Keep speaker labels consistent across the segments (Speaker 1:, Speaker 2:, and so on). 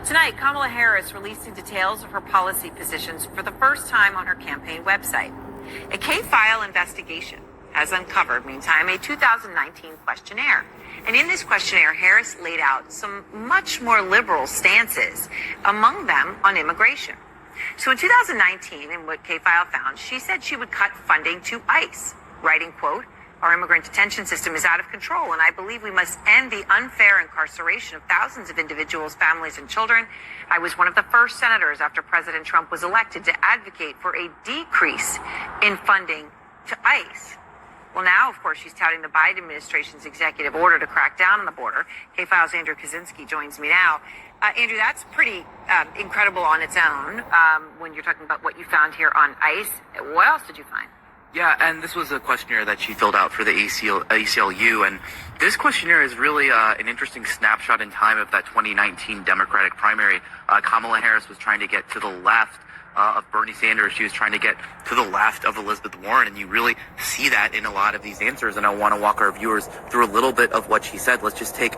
Speaker 1: Tonight, Kamala Harris releasing details of her policy positions for the first time on her campaign website. A K-File investigation has uncovered, meantime, a 2019 questionnaire. And in this questionnaire, Harris laid out some much more liberal stances, among them on immigration. So in 2019, in what K-File found, she said she would cut funding to ICE, writing, quote, "Our immigrant detention system is out of control, and I believe we must end the unfair incarceration of thousands of individuals, families, and children. I was one of the first senators after President Trump was elected to advocate for a decrease in funding to ICE." Well, now, of course, she's touting the Biden administration's executive order to crack down on the border. K-File's Andrew Kaczynski joins me now. Andrew, that's pretty incredible on its own when you're talking about what you found here on ICE. What else did you find?
Speaker 2: Yeah, and this was a questionnaire that she filled out for the ACLU, and this questionnaire is really an interesting snapshot in time of that 2019 Democratic primary. Kamala Harris was trying to get to the left of Bernie Sanders. She was trying to get to the left of Elizabeth Warren, and you really see that in a lot of these answers, and I want to walk our viewers through a little bit of what she said. Let's just take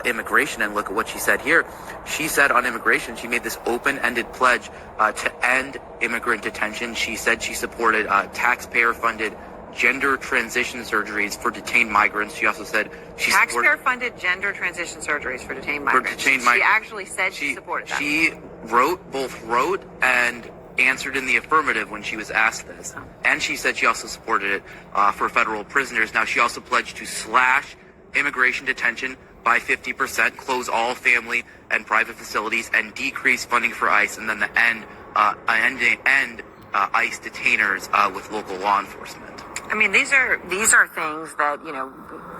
Speaker 2: immigration and look at what she said here. She said on immigration, she made this open-ended pledge to end immigrant detention. She said she supported taxpayer-funded gender transition surgeries for detained migrants. She also said she
Speaker 1: taxpayer-funded gender transition surgeries for detained migrants. She actually said she supported that.
Speaker 2: She both wrote and answered in the affirmative when she was asked this. And she said she also supported it for federal prisoners. Now, she also pledged to slash immigration detention by 50%, close all family and private facilities, and decrease funding for ICE, and then end ICE detainers with local law enforcement.
Speaker 1: I mean, these are things that, you know,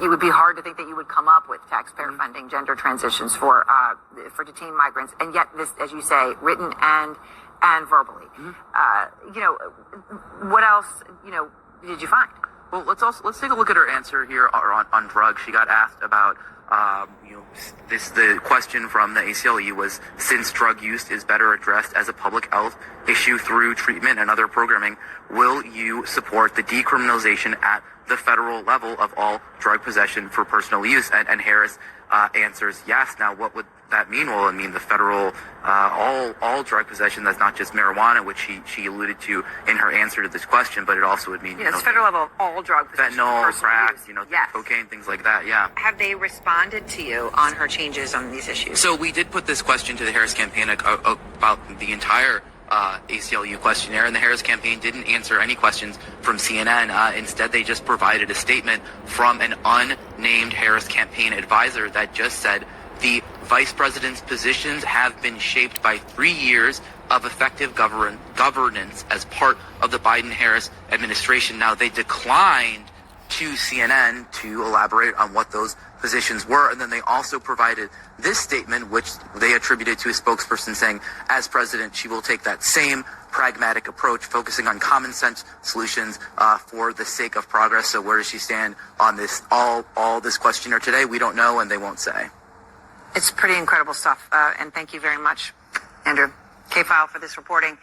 Speaker 1: it would be hard to think that you would come up with taxpayer funding gender transitions for detained migrants, and yet this, as you say, written and verbally. You know, what else, you know, did you find?
Speaker 2: Well, let's take a look at her answer here on drugs. She got asked about the question from the ACLU was, since drug use is better addressed as a public health issue through treatment and other programming, will you support the decriminalization at the federal level of all drug possession for personal use? And Harris answers yes. Now, what would that mean? Well, it mean the federal, all drug possession. That's not just marijuana, which she alluded to in her answer to this question, but it also would mean
Speaker 1: it's federal level of all drug possession,
Speaker 2: fentanyl, crack, cocaine, things like that. Yeah.
Speaker 1: Have they responded to you on her changes on these issues?
Speaker 2: So we did put this question to the Harris campaign about the entire ACLU questionnaire, and the Harris campaign didn't answer any questions from CNN. Instead, they just provided a statement from an unnamed Harris campaign advisor that just said the vice president's positions have been shaped by 3 years of effective governance as part of the Biden-Harris administration. Now, they declined to CNN to elaborate on what those positions were, and then they also provided this statement, which they attributed to a spokesperson saying, as president, she will take that same pragmatic approach, focusing on common sense solutions for the sake of progress. So where does she stand on this, all this questionnaire today? We don't know, and they won't say.
Speaker 1: It's pretty incredible stuff, and thank you very much, Andrew K-File, for this reporting.